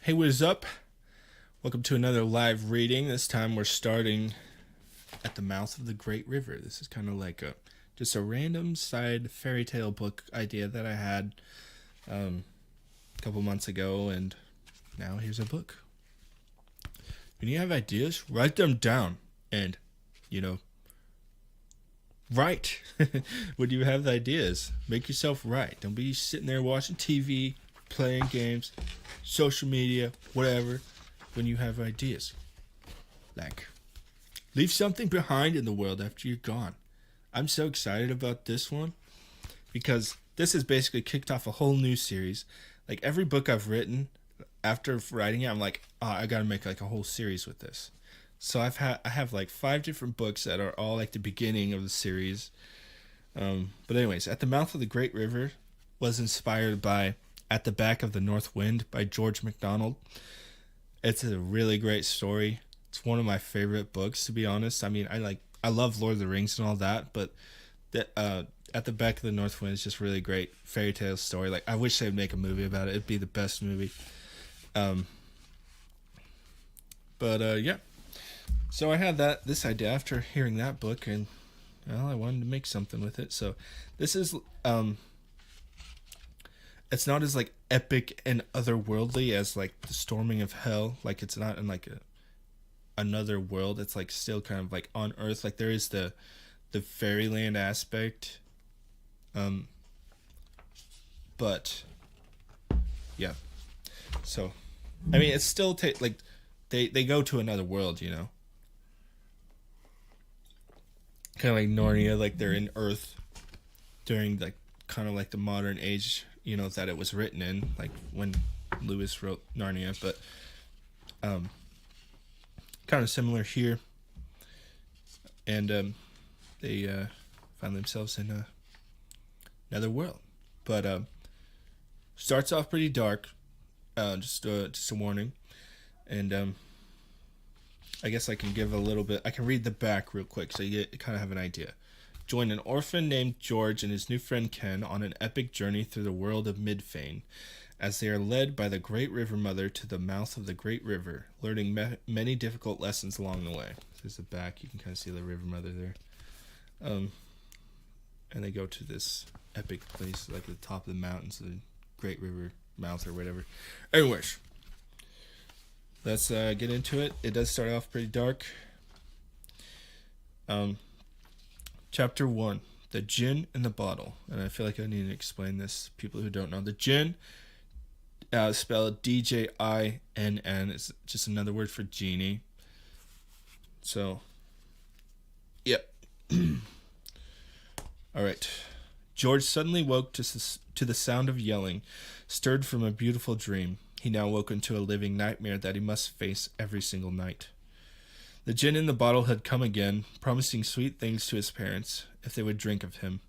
Hey, what is up? Welcome to another live reading. This time we're starting at the mouth of the Great River. This is kind of like just a random side fairy tale book idea that I had a couple months ago, and now here's a book. When you have ideas, write them down, and you know, write. When you have ideas, make yourself write. Don't be sitting there watching TV, playing games, social media, whatever. When you have ideas, like, leave something behind in the world after you're gone. I'm so excited about this one because this has basically kicked off a whole new series. Like, every book I've written, after writing it, I'm like, I gotta make like a whole series with this. So I have like 5 different books that are all like the beginning of the series. But anyways, At the Mouth of the Great River was inspired by At the Back of the North Wind by George MacDonald. It's a really great story. It's one of my favorite books, to be honest. I mean, I love Lord of the Rings and all that, but At the Back of the North Wind is just really great fairy tale story. Like, I wish they'd make a movie about it. It'd be the best movie. Yeah. So I had this idea after hearing that book, and well, I wanted to make something with it. So this is it's not as like epic and otherworldly as like the storming of hell. Like, it's not in like another world. It's like still kind of like on Earth. Like, there is the fairyland aspect. But yeah. So I mean, it's still like they go to another world, you know. Kind of like Narnia, like they're in Earth during like kind of like the modern age, you know, that it was written in, like when Lewis wrote Narnia. But kind of similar here, and they find themselves in another world. But starts off pretty dark. Just a warning, and I guess I can give a little bit. I can read the back real quick so you kind of have an idea. Join an orphan named George and his new friend Ken on an epic journey through the world of Midfaein, as they are led by the Great River Mother to the mouth of the Great River, learning many difficult lessons along the way. There's the back. You can kind of see the River Mother there. And they go to this epic place, like at the top of the mountains, the Great River mouth or whatever. Anyways, let's get into it. It does start off pretty dark. Chapter 1, The Djinn in the Bottle. And I feel like I need to explain this to people who don't know. The Djinn, spelled Djinn, is just another word for genie. So, yep. Alright. George suddenly woke to the sound of yelling, stirred from a beautiful dream. He now woke into a living nightmare that he must face every single night. The Djinn in the bottle had come again, promising sweet things to his parents if they would drink of him.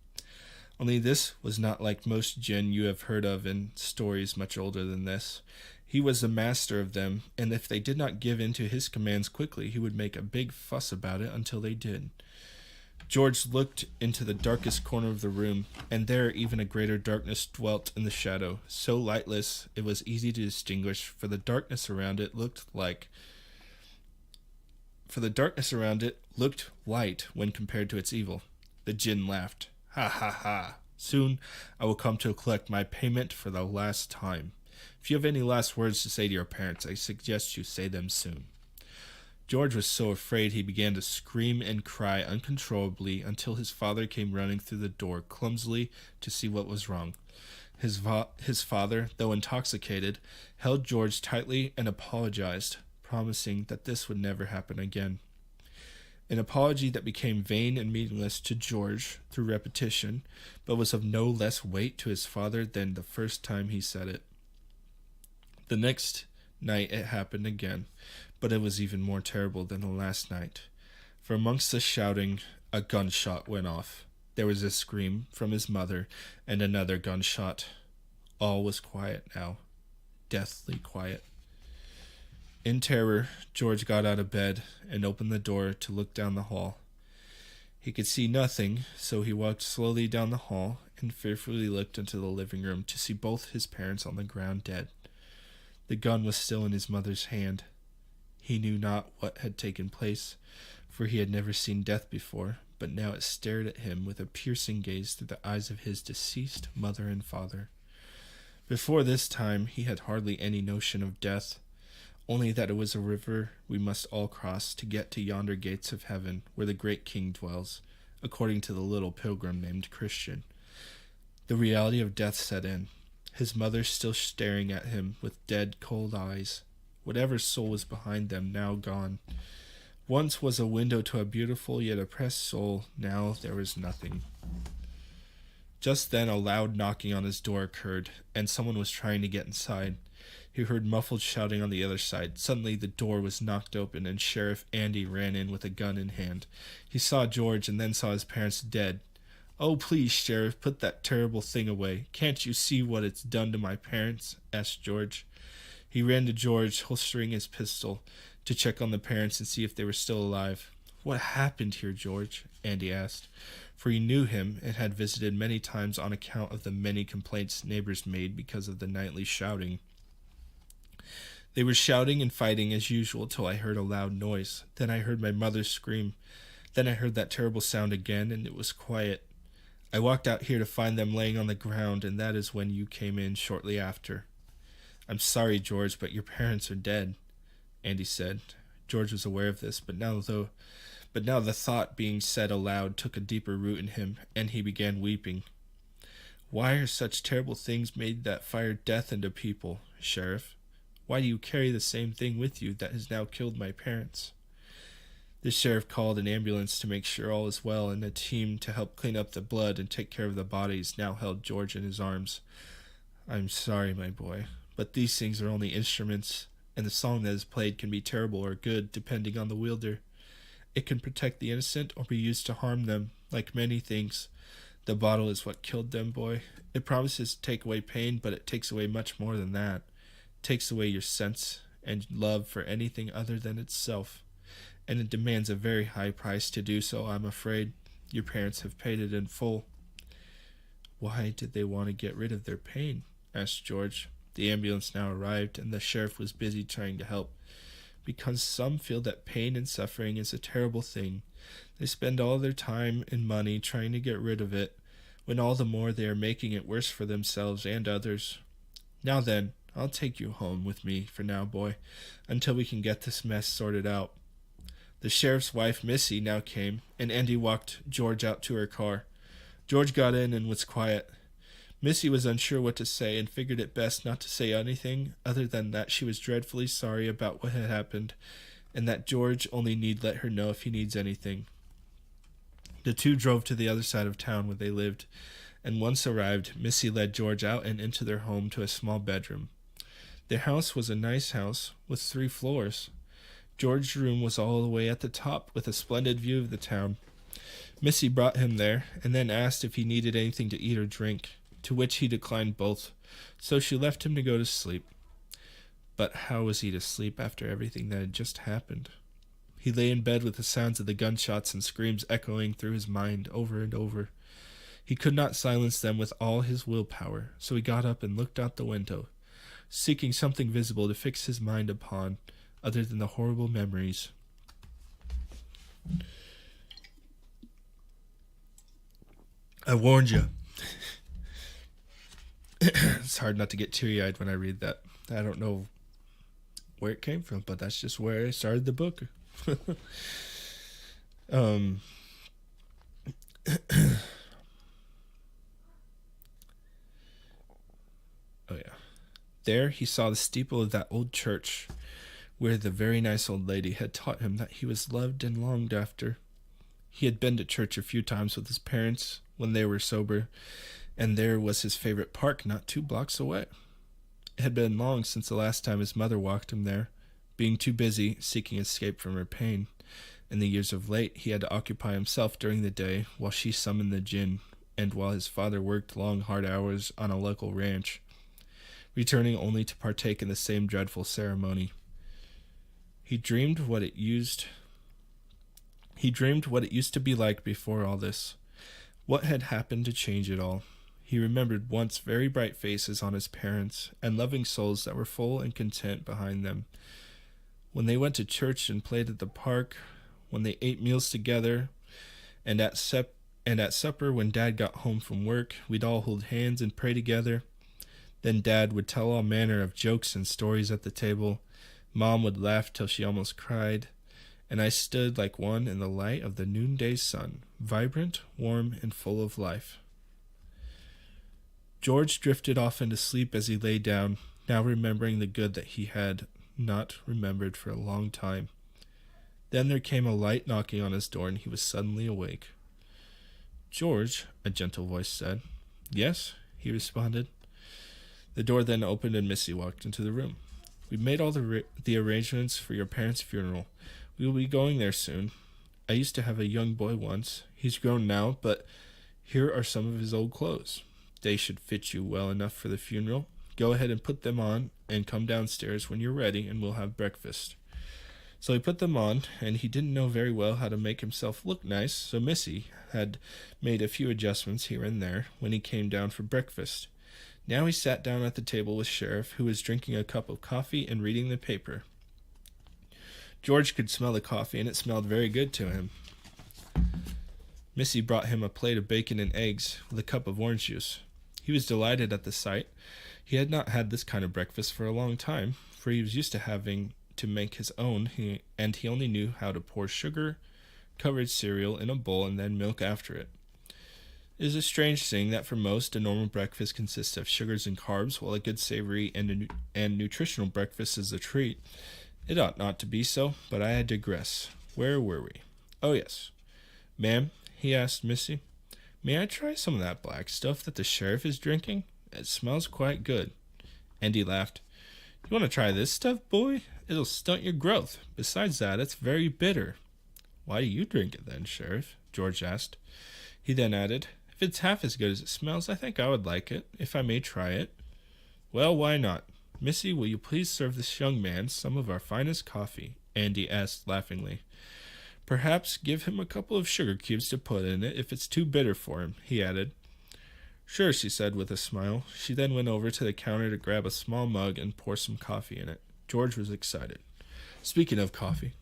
Only this was not like most Djinn you have heard of in stories much older than this. He was the master of them, and if they did not give in to his commands quickly, he would make a big fuss about it until they did. George looked into the darkest corner of the room, and there even a greater darkness dwelt in the shadow, so lightless it was easy to distinguish, for the darkness around it looked light when compared to its evil. The Djinn laughed. Ha ha ha. Soon I will come to collect my payment for the last time. If you have any last words to say to your parents, I suggest you say them soon. George was so afraid he began to scream and cry uncontrollably until his father came running through the door clumsily to see what was wrong. His father, though intoxicated, held George tightly and apologized, promising that this would never happen again. An apology that became vain and meaningless to George through repetition, but was of no less weight to his father than the first time he said it. The next night it happened again, but it was even more terrible than the last night. For amongst the shouting, a gunshot went off. There was a scream from his mother, and another gunshot. All was quiet now, deathly quiet. In terror, George got out of bed and opened the door to look down the hall. He could see nothing, so he walked slowly down the hall and fearfully looked into the living room to see both his parents on the ground dead. The gun was still in his mother's hand. He knew not what had taken place, for he had never seen death before, but now it stared at him with a piercing gaze through the eyes of his deceased mother and father. Before this time he had hardly any notion of death, only that it was a river we must all cross to get to yonder gates of heaven, where the great King dwells, according to the little pilgrim named Christian. The reality of death set in, his mother still staring at him with dead, cold eyes. Whatever soul was behind them, now gone. Once was a window to a beautiful yet oppressed soul, now there was nothing. Just then a loud knocking on his door occurred, and someone was trying to get inside. He heard muffled shouting on the other side. Suddenly the door was knocked open, and Sheriff Andy ran in with a gun in hand. He saw George, and then saw his parents dead. "Oh, please, Sheriff, put that terrible thing away. Can't you see what it's done to my parents?" asked George. He ran to George, holstering his pistol, to check on the parents and see if they were still alive. "What happened here, George?" Andy asked, for he knew him and had visited many times on account of the many complaints neighbors made because of the nightly shouting. "They were shouting and fighting as usual till I heard a loud noise. Then I heard my mother scream. Then I heard that terrible sound again, and it was quiet. I walked out here to find them laying on the ground, and that is when you came in shortly after." "I'm sorry, George, but your parents are dead," Andy said. George was aware of this, but now the thought being said aloud took a deeper root in him, and he began weeping. "Why are such terrible things made that fire death into people, Sheriff? Why do you carry the same thing with you that has now killed my parents?" The sheriff called an ambulance to make sure all was well, and a team to help clean up the blood and take care of the bodies now held George in his arms. "I'm sorry, my boy, but these things are only instruments, and the song that is played can be terrible or good, depending on the wielder. It can protect the innocent or be used to harm them, like many things. The bottle is what killed them, boy. It promises to take away pain, but it takes away much more than that. It takes away your sense and love for anything other than itself, and it demands a very high price to do so, I'm afraid. Your parents have paid it in full." "Why did they want to get rid of their pain?" asked George. The ambulance now arrived, and the sheriff was busy trying to help. "Because some feel that pain and suffering is a terrible thing. They spend all their time and money trying to get rid of it, when all the more they are making it worse for themselves and others. Now then, I'll take you home with me for now, boy, until we can get this mess sorted out." The sheriff's wife, Missy, now came, and Andy walked George out to her car. George got in and was quiet. Missy was unsure what to say and figured it best not to say anything other than that she was dreadfully sorry about what had happened, and that George only need let her know if he needs anything. The two drove to the other side of town where they lived, and once arrived, Missy led George out and into their home to a small bedroom. Their house was a nice house with 3 floors. George's room was all the way at the top, with a splendid view of the town. Missy brought him there, and then asked if he needed anything to eat or drink, to which he declined both, so she left him to go to sleep. But how was he to sleep after everything that had just happened? He lay in bed with the sounds of the gunshots and screams echoing through his mind over and over. He could not silence them with all his willpower, so he got up and looked out the window, seeking something visible to fix his mind upon, other than the horrible memories. I warned you. It's hard not to get teary-eyed when I read that. I don't know where it came from, but that's just where I started the book. Oh yeah. There he saw the steeple of that old church, where the very nice old lady had taught him that he was loved and longed after. He had been to church a few times with his parents when they were sober, and there was his favorite park not 2 blocks away. It had been long since the last time his mother walked him there, being too busy seeking escape from her pain. In the years of late, he had to occupy himself during the day while she summoned the djinn, and while his father worked long, hard hours on a local ranch, returning only to partake in the same dreadful ceremony. He dreamed what it used to be like before all this. What had happened to change it all? He He remembered once very bright faces on his parents and loving souls that were full and content behind them. When they went to church and played at the park, when they ate meals together, and at supper when Dad got home from work, we'd all hold hands and pray together. Then Dad would tell all manner of jokes and stories at the table. Mom would laugh till she almost cried, and I stood like one in the light of the noonday sun, vibrant, warm, and full of life. George drifted off into sleep as he lay down, now remembering the good that he had not remembered for a long time. Then there came a light knocking on his door, and he was suddenly awake. "George," a gentle voice said. "Yes," he responded. The door then opened, and Missy walked into the room. "We've made all the arrangements for your parents' funeral. We will be going there soon. I used to have a young boy once. He's grown now, but here are some of his old clothes. They should fit you well enough for the funeral. Go ahead and put them on, and come downstairs when you're ready, and we'll have breakfast." So he put them on, and he didn't know very well how to make himself look nice, so Missy had made a few adjustments here and there when he came down for breakfast. Now he sat down at the table with Sheriff, who was drinking a cup of coffee and reading the paper. George could smell the coffee, and it smelled very good to him. Missy brought him a plate of bacon and eggs with a cup of orange juice. He was delighted at the sight. He had not had this kind of breakfast for a long time, for he was used to having to make his own, and he only knew how to pour sugar-covered cereal in a bowl and then milk after it. It is a strange thing that for most, a normal breakfast consists of sugars and carbs, while a good savory and nutritional breakfast is a treat. It ought not to be so, but I digress. Where were we? Oh, yes. "Ma'am," he asked Missy, "may I try some of that black stuff that the sheriff is drinking? It smells quite good." Andy laughed. "You want to try this stuff, boy? It'll stunt your growth. Besides that, it's very bitter." "Why do you drink it then, Sheriff?" George asked. He then added, "If it's half as good as it smells, I think I would like it, if I may try it." "Well, why not? Missy, will you please serve this young man some of our finest coffee?" Andy asked laughingly. "Perhaps give him a couple of sugar cubes to put in it if it's too bitter for him," he added. "Sure," she said with a smile. She then went over to the counter to grab a small mug and pour some coffee in it. George was excited. Speaking of coffee.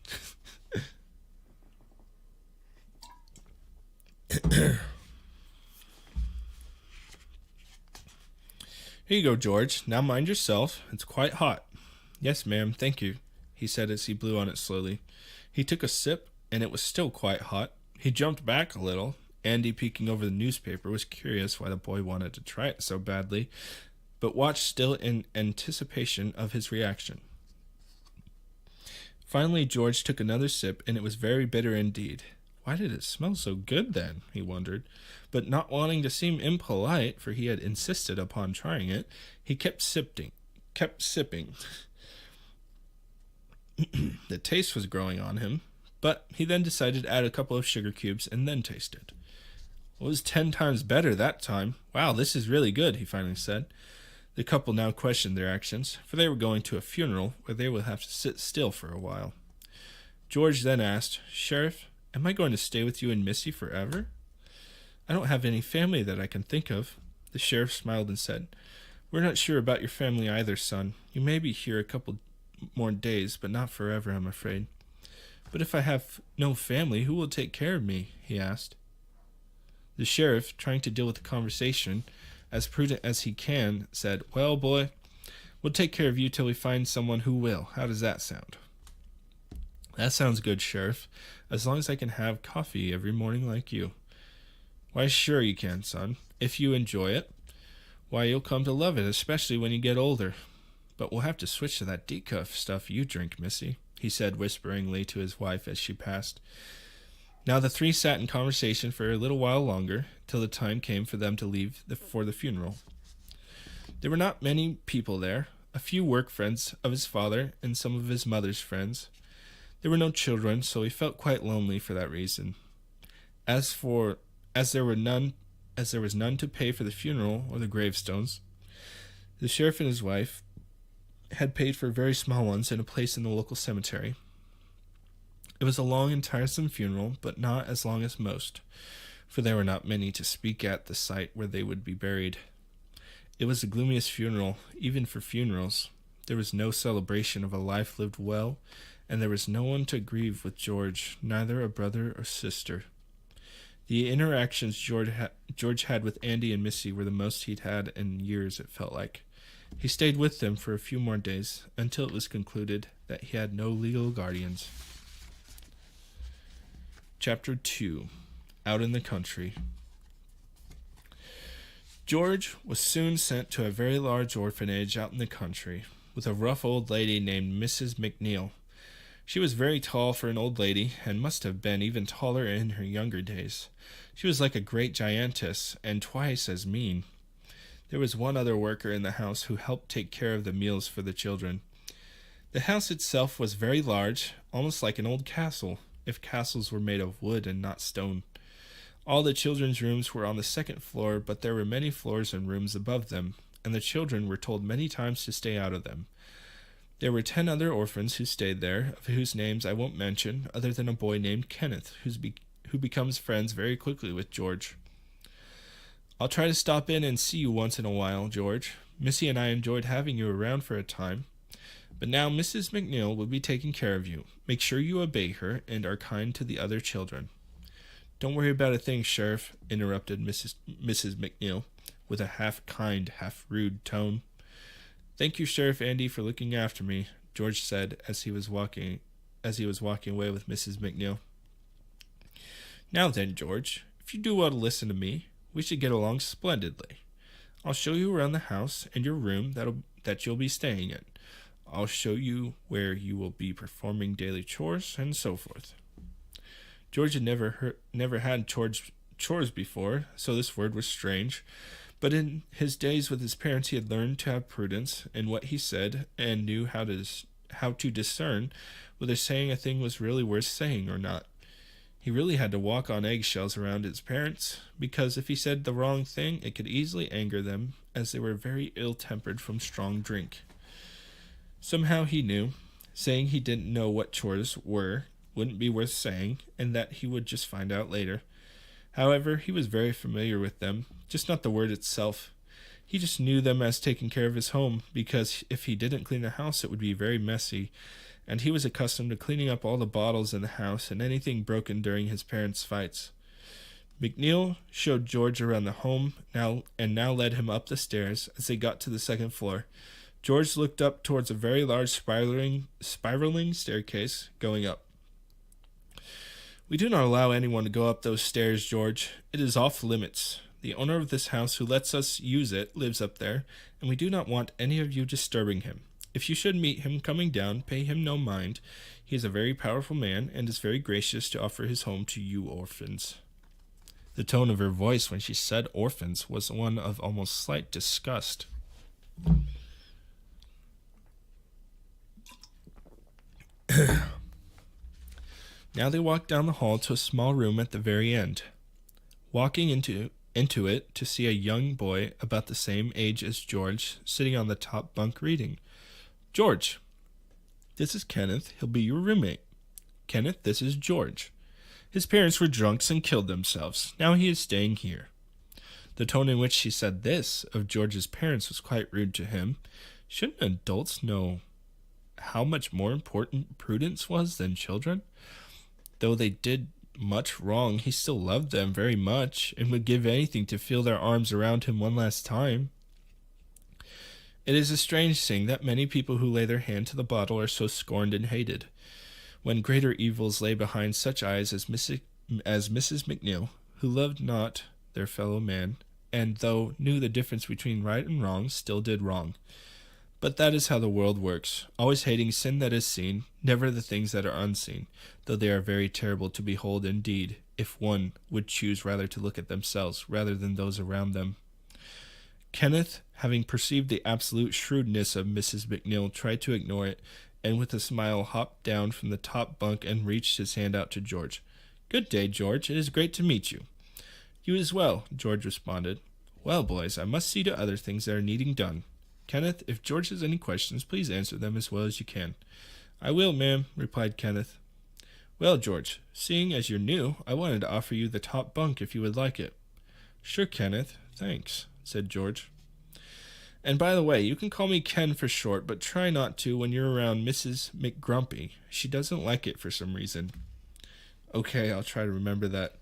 "Here you go, George. Now mind yourself. It's quite hot." "Yes, ma'am, thank you," he said as he blew on it slowly. He took a sip, and it was still quite hot. He jumped back a little. Andy, peeking over the newspaper, was curious why the boy wanted to try it so badly, but watched still in anticipation of his reaction. Finally, George took another sip, and it was very bitter indeed. Why did it smell so good then? He wondered. But not wanting to seem impolite, for he had insisted upon trying it, he kept sipping. The taste was growing on him, but he then decided to add a couple of sugar cubes and then tasted. It was 10 times better that time. "Wow, this is really good," he finally said. The couple now questioned their actions, for they were going to a funeral where they would have to sit still for a while. George then asked, "Sheriff, am I going to stay with you and Missy forever?" "I don't have any family that I can think of." The sheriff smiled and said, "We're not sure about your family either, son. You may be here a couple more days, but not forever, I'm afraid." "But if I have no family, who will take care of me?" he asked. The sheriff, trying to deal with the conversation as prudent as he can, said, "Well, boy, we'll take care of you till we find someone who will. How does that sound?" "That sounds good, Sheriff, as long as I can have coffee every morning like you." "Why, sure you can, son, if you enjoy it. Why, you'll come to love it, especially when you get older. But we'll have to switch to that decaf stuff you drink, Missy," he said whisperingly to his wife as she passed. Now the three sat in conversation for a little while longer, till the time came for them to leave for the funeral. There were not many people there, a few work friends of his father and some of his mother's friends. There were no children, so he felt quite lonely for that reason. As there was none to pay for the funeral or the gravestones, the sheriff and his wife had paid for very small ones in a place in the local cemetery. It was a long and tiresome funeral, but not as long as most, for there were not many to speak at the site where they would be buried. It was the gloomiest funeral, even for funerals. There was no celebration of a life lived well, and there was no one to grieve with George, neither a brother or sister. The interactions George had with Andy and Missy were the most he'd had in years, it felt like. He stayed with them for a few more days, until it was concluded that he had no legal guardians. Chapter 2. Out in the Country. George was soon sent to a very large orphanage out in the country, with a rough old lady named Mrs. McNeil. She was very tall for an old lady, and must have been even taller in her younger days. She was like a great giantess, and twice as mean. There was one other worker in the house who helped take care of the meals for the children. The house itself was very large, almost like an old castle, if castles were made of wood and not stone. All the children's rooms were on the second floor, but there were many floors and rooms above them, and the children were told many times to stay out of them. There were 10 other orphans who stayed there, of whose names I won't mention, other than a boy named Kenneth, who becomes friends very quickly with George. "I'll try to stop in and see you once in a while, George. Missy and I enjoyed having you around for a time. But now Mrs. McNeil will be taking care of you. Make sure you obey her and are kind to the other children." "Don't worry about a thing, Sheriff," interrupted Mrs. McNeil, with a half-kind, half-rude tone. "Thank you, Sheriff Andy, for looking after me," George said as he was walking away with Mrs. McNeil. "Now then, George, if you do well to listen to me, we should get along splendidly. I'll show you around the house and your room that you'll be staying in. I'll show you where you will be performing daily chores and so forth." George had never had chores before, so this word was strange. But in his days with his parents, he had learned to have prudence in what he said, and knew how to discern whether saying a thing was really worth saying or not. He really had to walk on eggshells around his parents, because if he said the wrong thing, it could easily anger them, as they were very ill-tempered from strong drink. Somehow he knew, saying he didn't know what chores were wouldn't be worth saying, and that he would just find out later. However, he was very familiar with them, just not the word itself. He just knew them as taking care of his home, because if he didn't clean the house, it would be very messy, and he was accustomed to cleaning up all the bottles in the house and anything broken during his parents' fights. McNeil showed George around the home now led him up the stairs. As they got to the second floor, George looked up towards a very large spiraling staircase going up. "We do not allow anyone to go up those stairs, George. It is off limits. The owner of this house who lets us use it lives up there, and we do not want any of you disturbing him. If you should meet him coming down, pay him no mind. He is a very powerful man, and is very gracious to offer his home to you orphans." The tone of her voice when she said orphans was one of almost slight disgust. Now they walked down the hall to a small room at the very end. Walking into it to see a young boy about the same age as George sitting on the top bunk reading. "George, this is Kenneth. He'll be your roommate. Kenneth, this is George. His parents were drunks and killed themselves. Now he is staying here." The tone in which she said this of George's parents was quite rude to him. Shouldn't adults know how much more important prudence was than children? Though they did much wrong, he still loved them very much, and would give anything to feel their arms around him one last time. It is a strange thing that many people who lay their hand to the bottle are so scorned and hated, when greater evils lay behind such eyes as Mrs. McNeil, who loved not their fellow man, and though knew the difference between right and wrong, still did wrong. But that is how the world works, always hating sin that is seen, never the things that are unseen, though they are very terrible to behold indeed, if one would choose rather to look at themselves rather than those around them. Kenneth, having perceived the absolute shrewdness of Mrs. McNeil, tried to ignore it, and with a smile hopped down from the top bunk and reached his hand out to George. "Good day, George. It is great to meet you." "You as well," George responded. "Well, boys, I must see to other things that are needing done. Kenneth, if George has any questions, please answer them as well as you can." "I will, ma'am," replied Kenneth. Well, George, seeing as you're new, I wanted to offer you the top bunk if you would like it. Sure, Kenneth. Thanks, said George. And by the way, you can call me Ken for short, but try not to when you're around Mrs. McGrumpy. She doesn't like it for some reason. Okay, I'll try to remember that.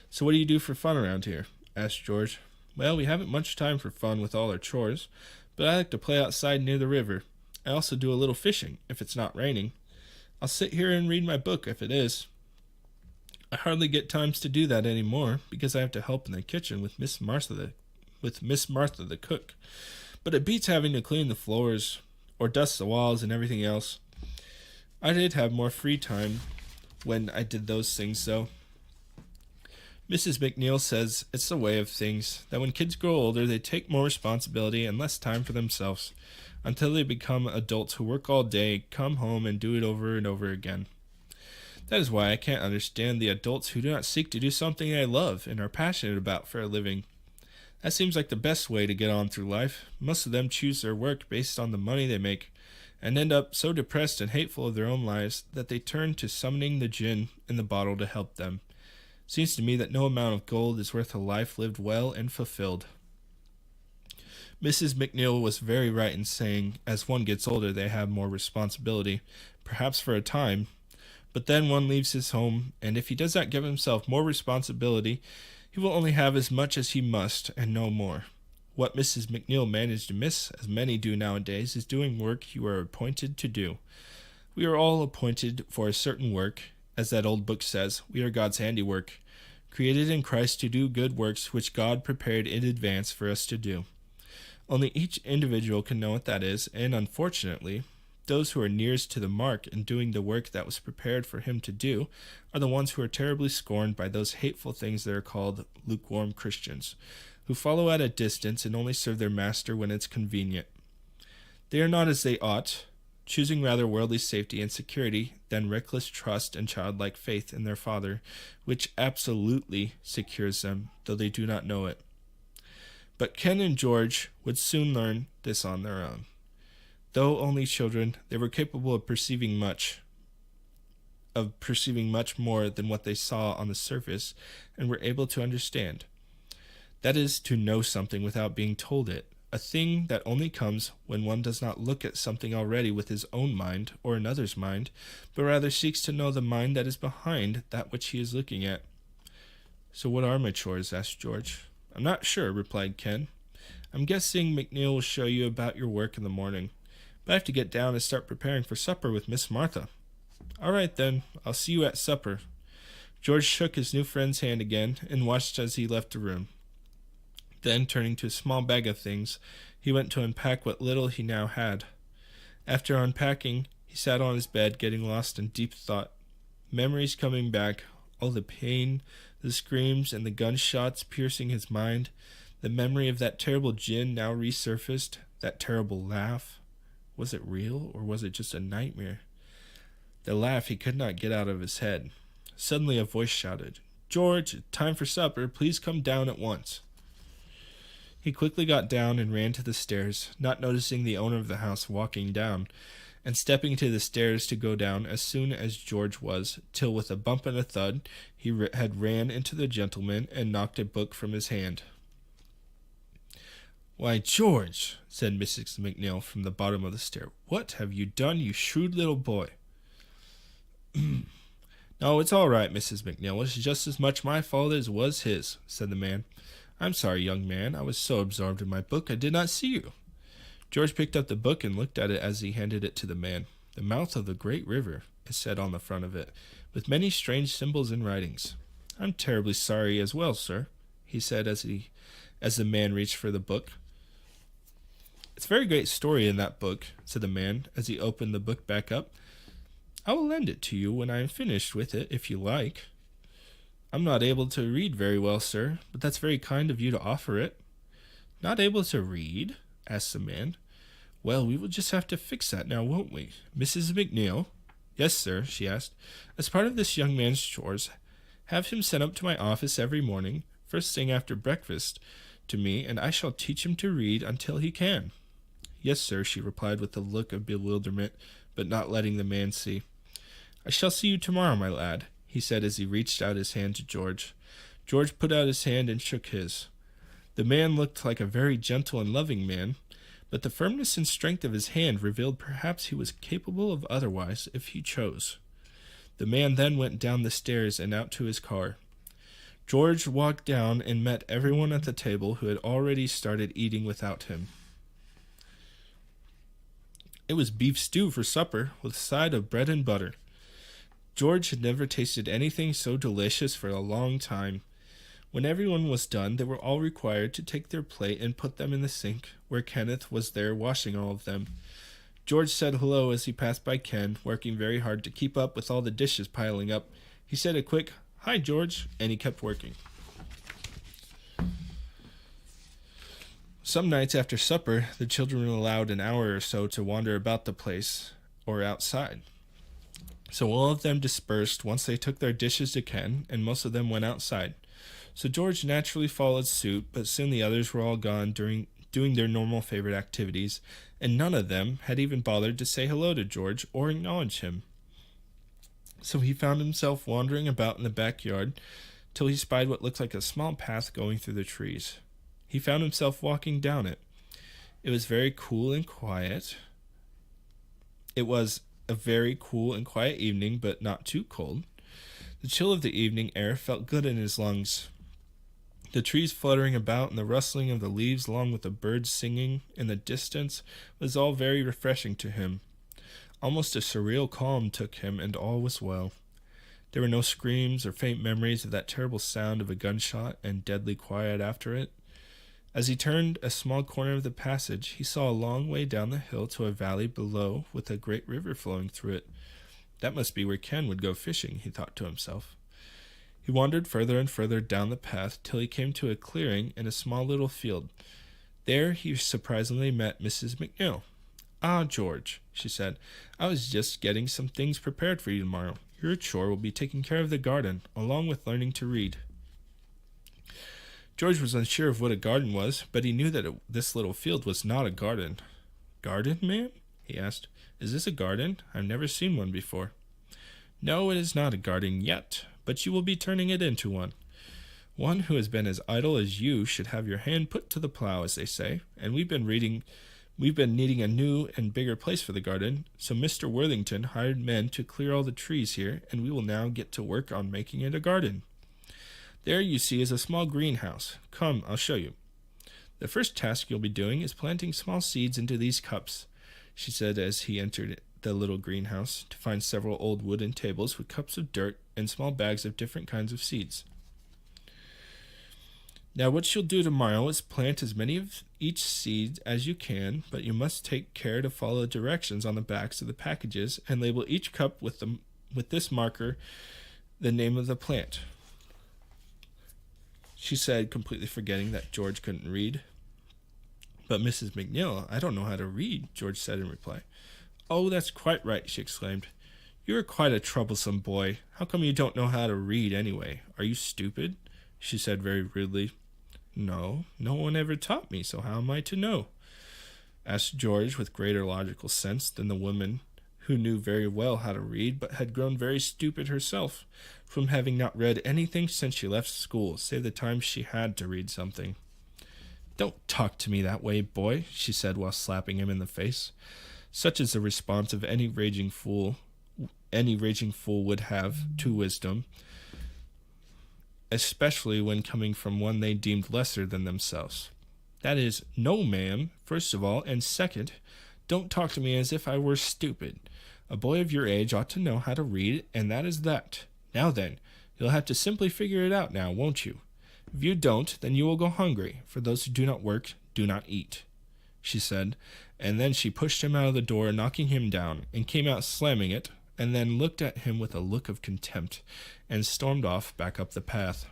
So what do you do for fun around here? Asked George. Well, we haven't much time for fun with all our chores, but I like to play outside near the river. I also do a little fishing, if it's not raining. I'll sit here and read my book if it is. I hardly get times to do that anymore, because I have to help in the kitchen with Miss Martha the cook. But it beats having to clean the floors, or dust the walls and everything else. I did have more free time when I did those things, though. Mrs. McNeil says it's the way of things, that when kids grow older, they take more responsibility and less time for themselves, until they become adults who work all day, come home, and do it over and over again. That is why I can't understand the adults who do not seek to do something they love and are passionate about for a living. That seems like the best way to get on through life. Most of them choose their work based on the money they make, and end up so depressed and hateful of their own lives that they turn to summoning the gin in the bottle to help them. Seems to me that no amount of gold is worth a life lived well and fulfilled. Mrs. McNeil was very right in saying, as one gets older, they have more responsibility, perhaps for a time, but then one leaves his home, and if he does not give himself more responsibility, he will only have as much as he must, and no more. What Mrs. McNeil managed to miss, as many do nowadays, is doing work you are appointed to do. We are all appointed for a certain work. As that old book says, we are God's handiwork, created in Christ to do good works which God prepared in advance for us to do. Only each individual can know what that is, and unfortunately, those who are nearest to the mark in doing the work that was prepared for him to do are the ones who are terribly scorned by those hateful things that are called lukewarm Christians, who follow at a distance and only serve their master when it's convenient. They are not as they ought, choosing rather worldly safety and security than reckless trust and childlike faith in their Father, which absolutely secures them, though they do not know it. But Ken and George would soon learn this on their own. Though only children, they were capable of perceiving much more than what they saw on the surface, and were able to understand. That is, to know something without being told it, a thing that only comes when one does not look at something already with his own mind or another's mind, but rather seeks to know the mind that is behind that which he is looking at. So what are my chores? Asked George. I'm not sure, replied Ken. I'm guessing McNeil will show you about your work in the morning. But I have to get down and start preparing for supper with Miss Martha. All right, then. I'll see you at supper. George shook his new friend's hand again and watched as he left the room. Then, turning to a small bag of things, he went to unpack what little he now had. After unpacking, he sat on his bed, getting lost in deep thought. Memories coming back, all the pain, the screams, and the gunshots piercing his mind, the memory of that terrible gin now resurfaced, that terrible laugh. Was it real, or was it just a nightmare? The laugh he could not get out of his head. Suddenly a voice shouted, "George, time for supper. Please come down at once." He quickly got down and ran to the stairs, not noticing the owner of the house walking down, and stepping to the stairs to go down as soon as George was, till with a bump and a thud he had ran into the gentleman and knocked a book from his hand. "Why, George," said Mrs. McNeil from the bottom of the stair, "what have you done, you shrewd little boy?" "No, it's all right, Mrs. McNeil. It's just as much my fault as it was his," said the man. "I'm sorry, young man. I was so absorbed in my book I did not see you." George picked up the book and looked at it as he handed it to the man. "The mouth of the great river," it said on the front of it, with many strange symbols and writings. "I'm terribly sorry as well, sir," he said as the man reached for the book. "It's a very great story in that book," said the man as he opened the book back up. "I will lend it to you when I am finished with it, if you like." "I'm not able to read very well, sir, but that's very kind of you to offer it." "Not able to read?" asked the man. "Well, we will just have to fix that now, won't we? Mrs. McNeil?" "Yes, sir," she asked. "As part of this young man's chores, have him sent up to my office every morning, first thing after breakfast, to me, and I shall teach him to read until he can." "Yes, sir," she replied with a look of bewilderment, but not letting the man see. "I shall see you tomorrow, my lad. he said as he reached out his hand to George. George put out his hand and shook his. The man looked like a very gentle and loving man, but the firmness and strength of his hand revealed perhaps he was capable of otherwise if he chose. The man then went down the stairs and out to his car. George walked down and met everyone at the table who had already started eating without him. It was beef stew for supper, with a side of bread and butter. George had never tasted anything so delicious for a long time. When everyone was done, they were all required to take their plate and put them in the sink, where Kenneth was there washing all of them. George said hello as he passed by Ken, working very hard to keep up with all the dishes piling up. He said a quick, "Hi, George," and he kept working. Some nights after supper, the children were allowed an hour or so to wander about the place or outside. So all of them dispersed once they took their dishes to Ken, and most of them went outside. So George naturally followed suit, but soon the others were all gone doing their normal favorite activities, and none of them had even bothered to say hello to George or acknowledge him. So he found himself wandering about in the backyard till he spied what looked like a small path going through the trees. He found himself walking down it. It was very cool and quiet. It was a very cool and quiet evening, but not too cold. The chill of the evening air felt good in his lungs. The trees fluttering about and the rustling of the leaves along with the birds singing in the distance was all very refreshing to him. Almost a surreal calm took him, and all was well. There were no screams or faint memories of that terrible sound of a gunshot and deadly quiet after it. As he turned a small corner of the passage, he saw a long way down the hill to a valley below with a great river flowing through it. That must be where Ken would go fishing, he thought to himself. He wandered further and further down the path till he came to a clearing in a small little field. There he surprisingly met Mrs. McNeil. "Ah, George," she said, "I was just getting some things prepared for you tomorrow. Your chore will be taking care of the garden, along with learning to read." George was unsure of what a garden was, but he knew that this little field was not a garden. "Garden, ma'am?" he asked. "Is this a garden? I've never seen one before." "No, it is not a garden yet, but you will be turning it into one. One who has been as idle as you should have your hand put to the plow, as they say, and we've been needing a new and bigger place for the garden, so Mr. Worthington hired men to clear all the trees here, and we will now get to work on making it a garden. There you see is a small greenhouse. Come, I'll show you. The first task you'll be doing is planting small seeds into these cups," she said as he entered the little greenhouse, to find several old wooden tables with cups of dirt and small bags of different kinds of seeds. "Now what you'll do tomorrow is plant as many of each seed as you can, but you must take care to follow the directions on the backs of the packages and label each cup with this marker the name of the plant," she said, completely forgetting that George couldn't read. "But Mrs. McNeil, I don't know how to read," George said in reply. "Oh, that's quite right," she exclaimed. "You are quite a troublesome boy. How come you don't know how to read anyway? Are you stupid?" she said very rudely. No one ever taught me, so how am I to know?" asked George with greater logical sense than the woman, who knew very well how to read, but had grown very stupid herself, from having not read anything since she left school, save the time she had to read something. "Don't talk to me that way, boy," she said while slapping him in the face. Such is the response of any raging fool would have to wisdom, especially when coming from one they deemed lesser than themselves. "That is, no, ma'am, first of all, and second, don't talk to me as if I were stupid. A boy of your age ought to know how to read, and that is that. Now then, you'll have to simply figure it out now, won't you? If you don't, then you will go hungry, for those who do not work do not eat," she said, and then she pushed him out of the door, knocking him down, and came out slamming it, and then looked at him with a look of contempt, and stormed off back up the path.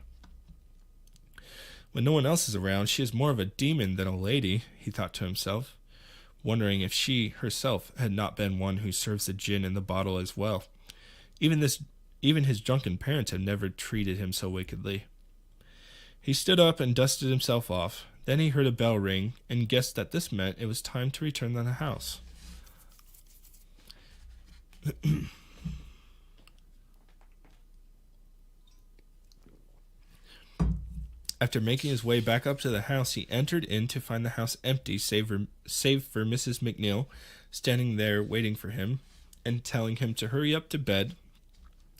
When no one else is around, she is more of a demon than a lady, he thought to himself, wondering if she herself had not been one who serves the gin in the bottle as well. Even his drunken parents had never treated him so wickedly. He stood up and dusted himself off. Then he heard a bell ring, and guessed that this meant it was time to return to the house. After making his way back up to the house, he entered in to find the house empty, save for Mrs. McNeil, standing there waiting for him and telling him to hurry up to bed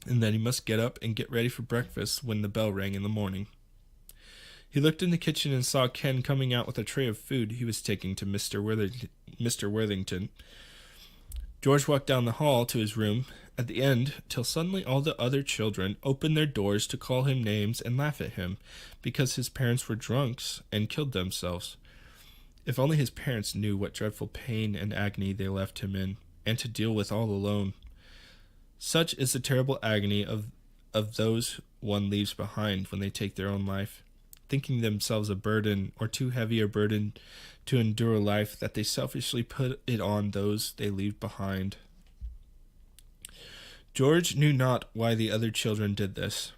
and that he must get up and get ready for breakfast when the bell rang in the morning. He looked in the kitchen and saw Ken coming out with a tray of food he was taking to Mr. Worthington. George walked down the hall to his room at the end till suddenly all the other children opened their doors to call him names and laugh at him because his parents were drunks and killed themselves. If only his parents knew what dreadful pain and agony they left him in, and to deal with all alone. Such is the terrible agony of those one leaves behind when they take their own life, thinking themselves a burden or too heavy a burden to endure life that they selfishly put it on those they leave behind. George knew not why the other children did this.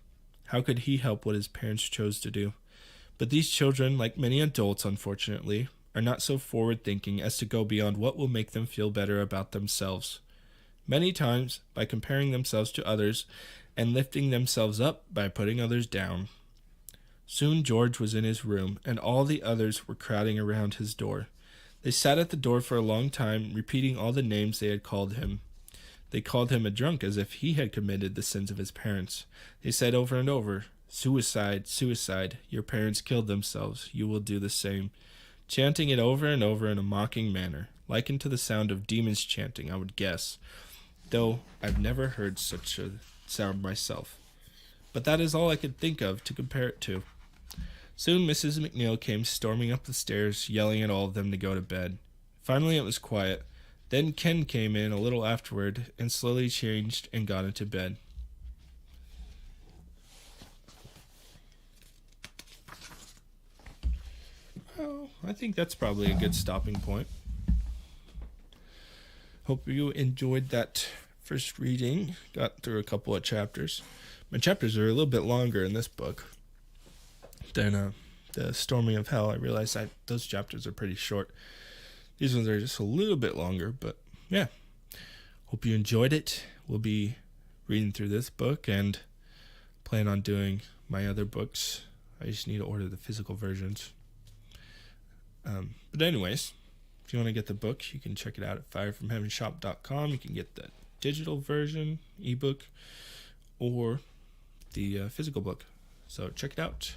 How could he help what his parents chose to do? But these children, like many adults, unfortunately, are not so forward-thinking as to go beyond what will make them feel better about themselves. Many times, by comparing themselves to others and lifting themselves up by putting others down. Soon George was in his room, and all the others were crowding around his door. They sat at the door for a long time, repeating all the names they had called him. They called him a drunk as if he had committed the sins of his parents. They said over and over, "Suicide, suicide, your parents killed themselves, you will do the same," chanting it over and over in a mocking manner, likened to the sound of demons chanting, I would guess, though I've never heard such a sound myself. But that is all I could think of to compare it to. Soon Mrs. McNeil came storming up the stairs, yelling at all of them to go to bed. Finally it was quiet. Then Ken came in a little afterward and slowly changed and got into bed. Well, I think that's probably a good stopping point. Hope you enjoyed that first reading. Got through a couple of chapters. My chapters are a little bit longer in this book than the Storming of Hell. I realized those chapters are pretty short. These ones are just a little bit longer, but yeah. Hope you enjoyed it. We'll be reading through this book and plan on doing my other books. I just need to order the physical versions. But anyways, if you want to get the book, you can check it out at firefromheavenshop.com. You can get the digital version, ebook, or the physical book. So check it out.